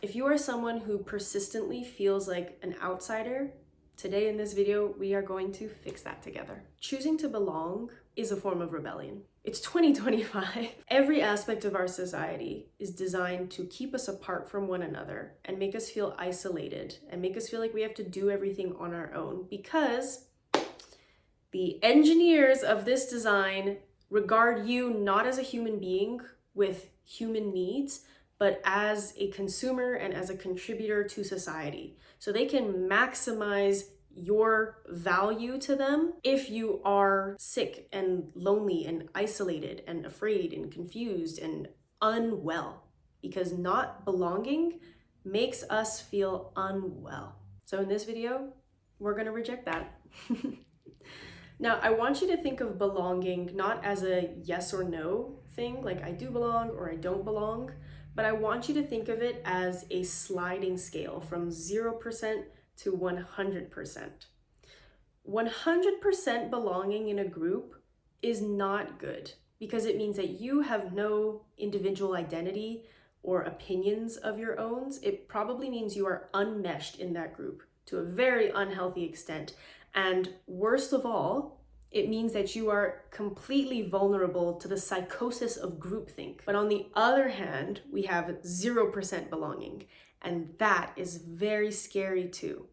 If you are someone who persistently feels like an outsider, today in this video, we are going to fix that together. Choosing to belong is a form of rebellion. It's 2025. Every aspect of our society is designed to keep us apart from one another and make us feel isolated and make us feel like we have to do everything on our own, because the engineers of this design regard you not as a human being with human needs, but as a consumer and as a contributor to society. So they can maximize your value to them if you are sick and lonely and isolated and afraid and confused and unwell, because not belonging makes us feel unwell. So in this video, we're gonna reject that. Now, I want you to think of belonging not as a yes or no thing, like I do belong or I don't belong, but I want you to think of it as a sliding scale from 0% to 100%. 100% belonging in a group is not good, because it means that you have no individual identity or opinions of your own. It probably means you are unmeshed in that group to a very unhealthy extent. And worst of all, it means that you are completely vulnerable to the psychosis of groupthink. But on the other hand, we have 0% belonging, and that is very scary too,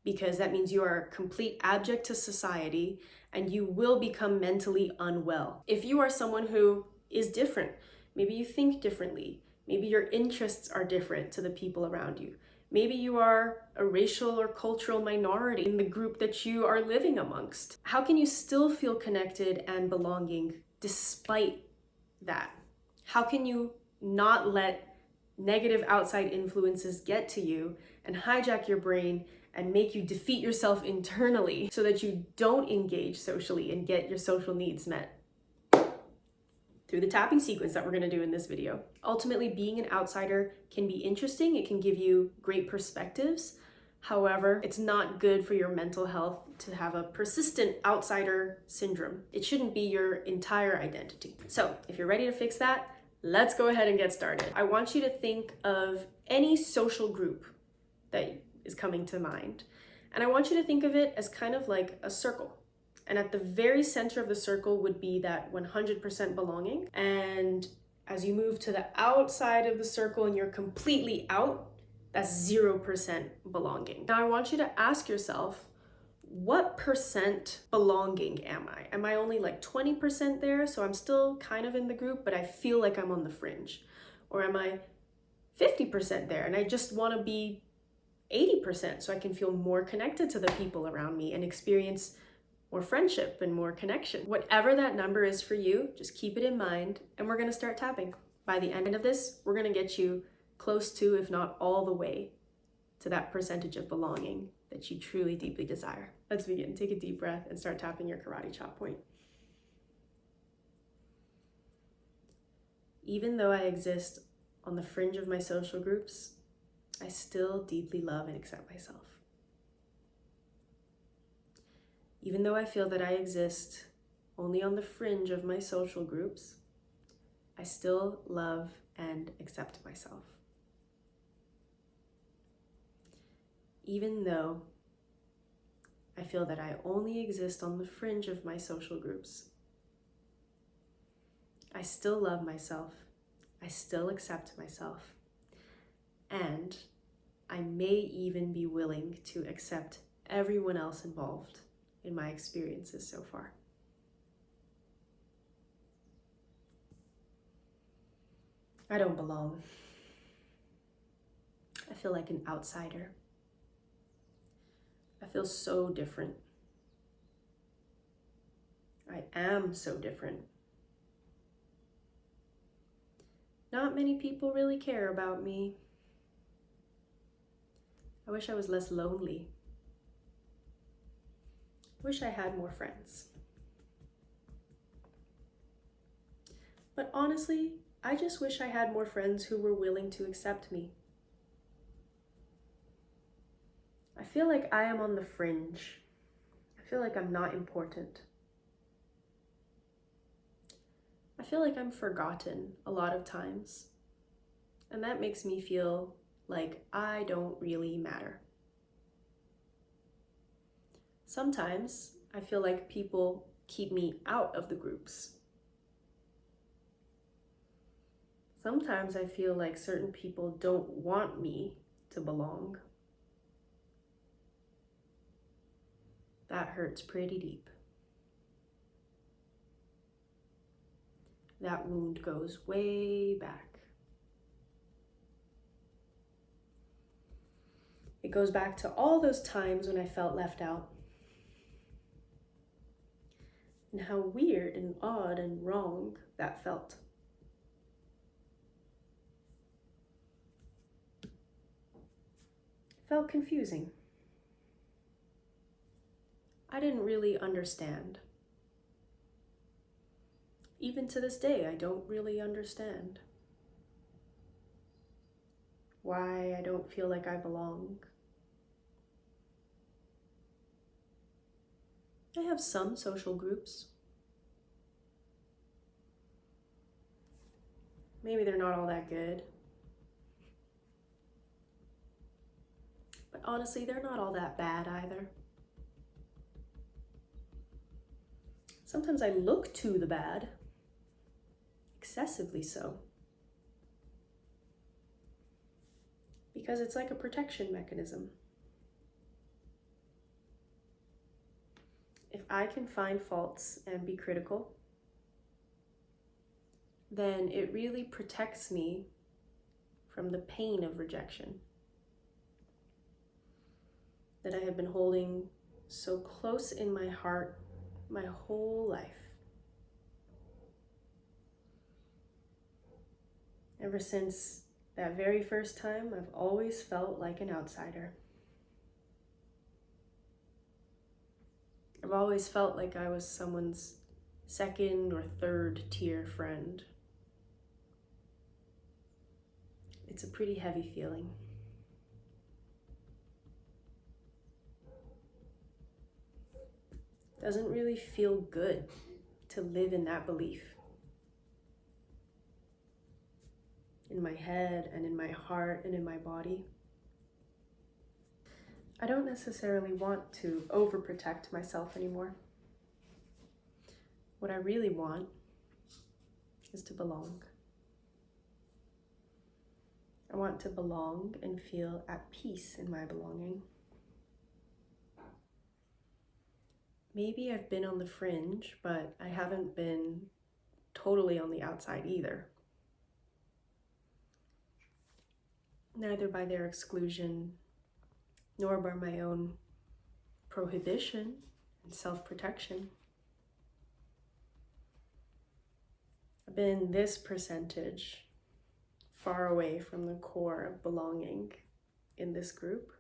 because that means you are complete abject to society and you will become mentally unwell. If you are someone who is different, maybe you think differently, maybe your interests are different to the people around you, maybe you are a racial or cultural minority in the group that you are living amongst, how can you still feel connected and belonging despite that? How can you not let negative outside influences get to you and hijack your brain and make you defeat yourself internally so that you don't engage socially and get your social needs met through the tapping sequence that we're going to do in this video? Ultimately, being an outsider can be interesting. It can give you great perspectives. However, it's not good for your mental health to have a persistent outsider syndrome. It shouldn't be your entire identity. So if you're ready to fix that, let's go ahead and get started. I want you to think of any social group that is coming to mind. And I want you to think of it as kind of like a circle. And at the very center of the circle would be that 100% belonging. And as you move to the outside of the circle and you're completely out, that's 0% belonging. Now I want you to ask yourself, what percent belonging am I? Am I only like 20% there, so I'm still kind of in the group, but I feel like I'm on the fringe? Or am I 50% there and I just want to be 80% so I can feel more connected to the people around me and experience more friendship and more connection? Whatever that number is for you, just keep it in mind, and we're gonna start tapping. By the end of this, we're gonna get you close to, if not all the way, to that percentage of belonging that you truly deeply desire. Let's begin. Take a deep breath and start tapping your karate chop point. Even though I exist on the fringe of my social groups, I still deeply love and accept myself. Even though I feel that I exist only on the fringe of my social groups, I still love and accept myself. Even though I feel that I only exist on the fringe of my social groups, I still love myself, I still accept myself, and I may even be willing to accept everyone else involved in my experiences so far. I don't belong. I feel like an outsider. I feel so different. I am so different. Not many people really care about me. I wish I was less lonely. Wish I had more friends. But honestly, I just wish I had more friends who were willing to accept me. I feel like I am on the fringe. I feel like I'm not important. I feel like I'm forgotten a lot of times. And that makes me feel like I don't really matter. Sometimes I feel like people keep me out of the groups. Sometimes I feel like certain people don't want me to belong. That hurts pretty deep. That wound goes way back. It goes back to all those times when I felt left out. And how weird and odd and wrong that felt. It felt confusing. I didn't really understand. Even to this day, I don't really understand why I don't feel like I belong. I have some social groups. Maybe they're not all that good. But honestly, they're not all that bad either. Sometimes I look to the bad, excessively so, because it's like a protection mechanism. If I can find faults and be critical, then it really protects me from the pain of rejection that I have been holding so close in my heart my whole life. Ever since that very first time, I've always felt like an outsider. I've always felt like I was someone's second or third tier friend. It's a pretty heavy feeling. It doesn't really feel good to live in that belief. In my head and in my heart and in my body. I don't necessarily want to overprotect myself anymore. What I really want is to belong. I want to belong and feel at peace in my belonging. Maybe I've been on the fringe, but I haven't been totally on the outside either. Neither by their exclusion, nor by my own prohibition and self-protection. I've been this percentage far away from the core of belonging in this group.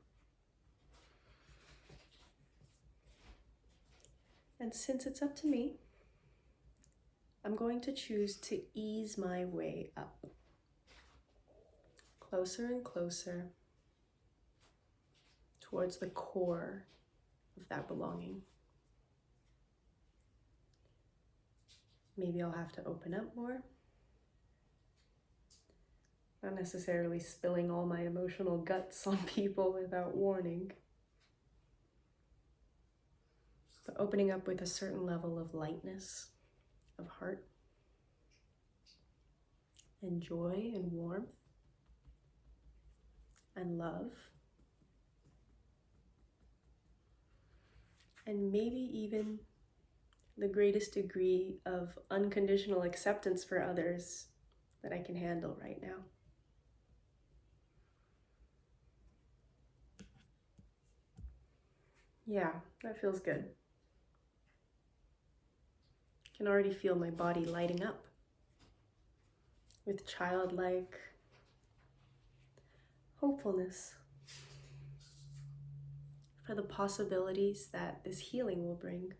And since it's up to me, I'm going to choose to ease my way up. Closer and closer towards the core of that belonging. Maybe I'll have to open up more. Not necessarily spilling all my emotional guts on people without warning. But opening up with a certain level of lightness, of heart, and joy and warmth, and love. And maybe even the greatest degree of unconditional acceptance for others that I can handle right now. Yeah, that feels good. I can already feel my body lighting up with childlike hopefulness for the possibilities that this healing will bring.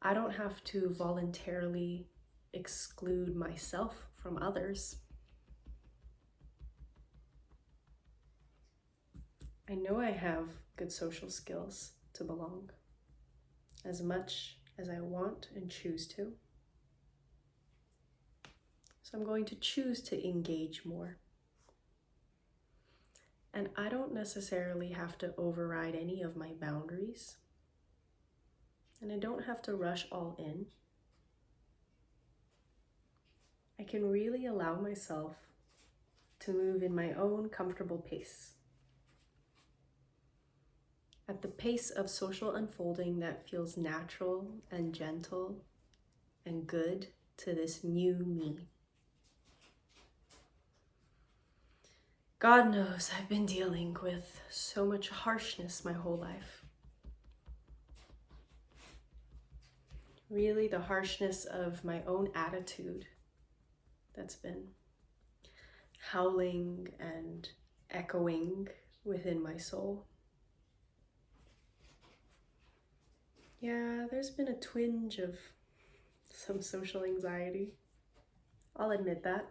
I don't have to voluntarily exclude myself from others. I know I have good social skills to belong, as much as I want and choose to. So I'm going to choose to engage more. And I don't necessarily have to override any of my boundaries. And I don't have to rush all in. I can really allow myself to move in my own comfortable pace. At the pace of social unfolding that feels natural and gentle and good to this new me. God knows I've been dealing with so much harshness my whole life. Really the harshness of my own attitude that's been howling and echoing within my soul. Yeah, there's been a twinge of some social anxiety. I'll admit that.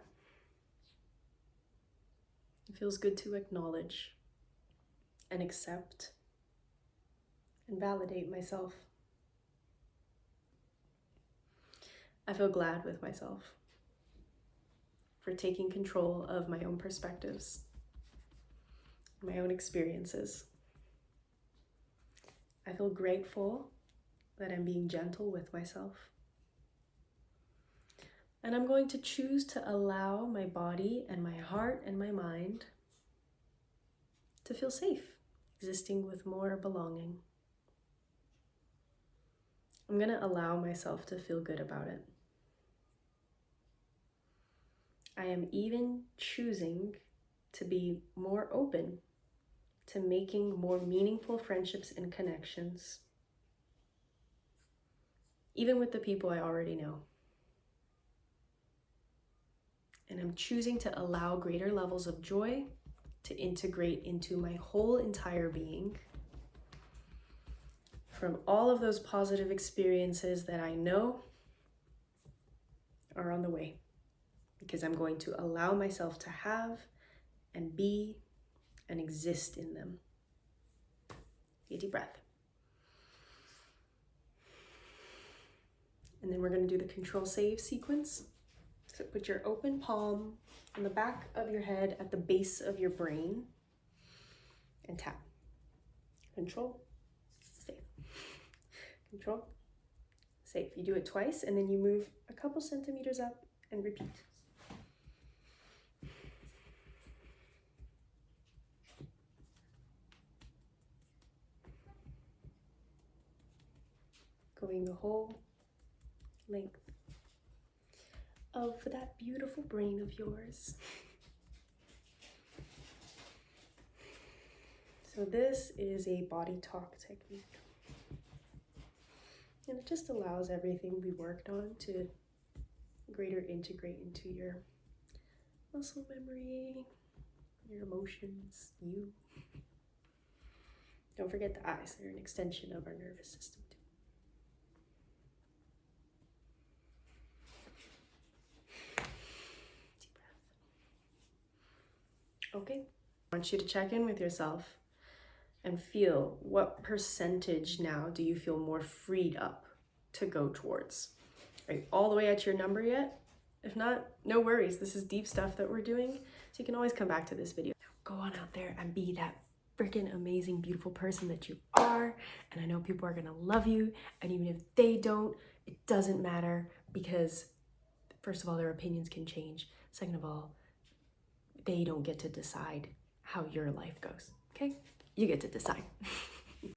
It feels good to acknowledge and accept and validate myself. I feel glad with myself for taking control of my own perspectives, my own experiences. I feel grateful that I'm being gentle with myself. And I'm going to choose to allow my body and my heart and my mind to feel safe, existing with more belonging. I'm going to allow myself to feel good about it. I am even choosing to be more open to making more meaningful friendships and connections, even with the people I already know. And I'm choosing to allow greater levels of joy to integrate into my whole entire being from all of those positive experiences that I know are on the way, because I'm going to allow myself to have and be and exist in them. Take a deep breath. And then we're going to do the control save sequence. So put your open palm on the back of your head at the base of your brain and tap. Control, save. Control, save. You do it twice and then you move a couple centimeters up and repeat. Going the whole length of that beautiful brain of yours. So this is a body talk technique. And it just allows everything we worked on to greater integrate into your muscle memory, your emotions, you. Don't forget the eyes, they're an extension of our nervous system too. Deep breath. Okay, I want you to check in with yourself and feel what percentage now do you feel more freed up to go towards. Are you all the way at your number yet? If not, no worries. This is deep stuff that we're doing, so you can always come back to this video. Go on out there and be that freaking amazing, beautiful person that you are. And I know people are gonna love you. And even if they don't, it doesn't matter, because first of all, their opinions can change. Second of all, they don't get to decide how your life goes, okay? You get to decide.